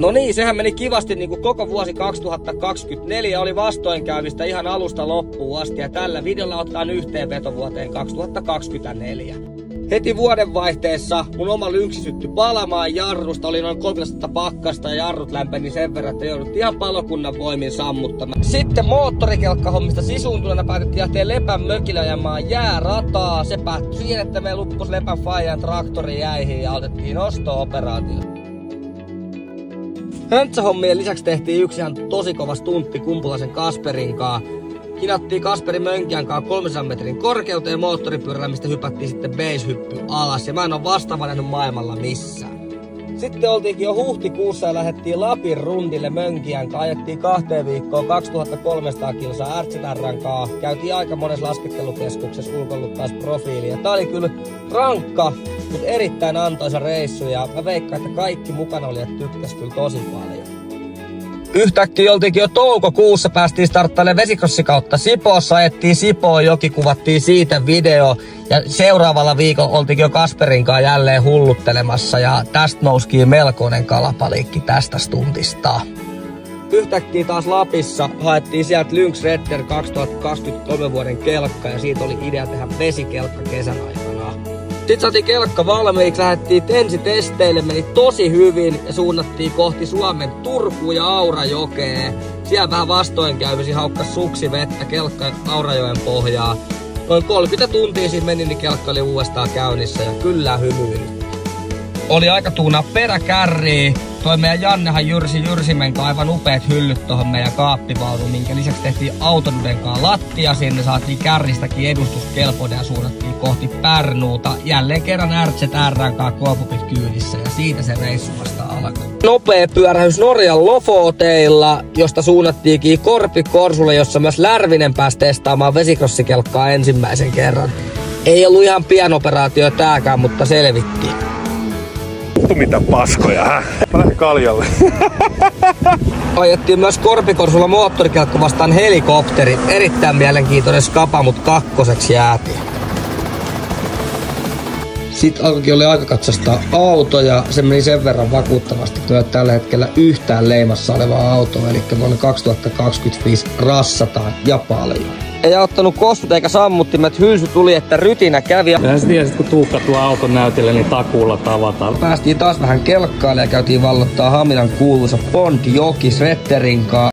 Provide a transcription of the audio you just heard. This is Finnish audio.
No niin, sehän meni kivasti niin kuin koko vuosi 2024 oli vastoinkäymistä ihan alusta loppuun asti ja tällä videolla otetaan yhteenveto vuoteen 2024. Heti vuodenvaihteessa mun oma lynksi syttyi palamaan jarrusta, oli noin 3 astetta pakkasta ja jarrut lämpeni sen verran, että jouduttiin ihan palokunnan voimin sammuttamaan. Sitten moottorikelkkahommista sisuuntuneena päätettiin lähteä Lepän mökillä ajamaan jäärataa. Se päättyi siihen, että me luppus Lepän faijan traktori jäihin ja otettiin osto-operaatio. Höntsähommien lisäksi tehtiin yksi ihan tosi kova stuntti Kumpulaisen Kasperin kanssa. Hinattiin Kasperin Mönkiän kanssa 300 metrin korkeuteen moottoripyörällä, mistä hypättiin sitten base-hyppy alas. Ja mä en oo vastaava nähnyt maailmalla missään. Sitten oltiinkin jo huhtikuussa ja lähdettiin Lapin rundille Mönkiän kanssa. Ajettiin 2 viikkoa 2300 kilsaa RZR:n kanssa. Käytiin aika monessa laskettelukeskuksessa ulkoiluttais profiilia. Tää oli kyllä rankka, mutta erittäin antoisa reissu. Ja mä veikkaan, että kaikki mukana olijat tykkäs kyllä tosi paljon. Yhtäkkiä oltiinkin jo toukokuussa, päästiin starttailemaan vesikrossi-kautta Sipoossa, ajettiin Sipoon joki, kuvattiin siitä video. Ja seuraavalla viikolla oltiinkin jo Kasperin kanssa jälleen hulluttelemassa ja tästä nousikin melkoinen kalapaliikki tästä stuntista. Yhtäkkiä taas Lapissa haettiin sieltä Lynx Redder 2023 vuoden kelkka ja siitä oli idea tehdä vesikelkka kesän aikana. Sitten saatiin kelkka valmiiksi, lähdettiin ensitesteille, meni tosi hyvin ja suunnattiin kohti Suomen Turkuun ja Aurajokeen. Siellä vähän vastoinkäymisi haukkas suksi vettä kelkka Aurajoen pohjaa. Noin 30 tuntia siinä meni, niin kelkka oli uudestaan käynnissä ja kyllä hymyili. Oli aika tuunaa peräkärriä. Toi meidän Jannehan Jyrsimen kanssa aivan upeat hyllyt tohon meidän kaappivaunuun, minkä lisäksi tehtiin Autoduden kanssa lattia sinne, saatiin kärristäkin edustuskelpoinen ja suunnattiin kohti Pärnuuta. Jälleen kerran RZR:n kanssa kuopupit kyydissä ja siitä se reissu vasta alkoi. Nopea pyörähys Norjan Lofoteilla, josta suunnattiinkin Korpi-Korsulle, jossa myös Lärvinen pääsi testaamaan vesikrossikelkkaa ensimmäisen kerran. Ei ollut ihan pian operaatio tääkään, mutta selvittiin. Mitä paskoja, hä? Mä lähdin kaljalle. Ajettiin myös Korpikorsulla moottorikelkka vastaan helikopteri. Erittäin mielenkiintoinen skapa, mutta kakkoseksi jäätiin. Sitten alkoikin oli aika katsastaa autoja. Se meni sen verran vakuuttavasti, että ei tällä hetkellä yhtään leimassa olevaa autoa. Eli vuonna 2025 rassataan ja paljon. Ei ottanut kostut eikä sammuttimet, hylsy tuli, että rytinä kävi. Ja sä tiesit, kun Tuukka tuo auton näytille, niin takuulla tavataan. Päästiin taas vähän kelkkaille ja käytiin vallottaa Haminan kuuluisa Bond-joki Svetterin kanssa.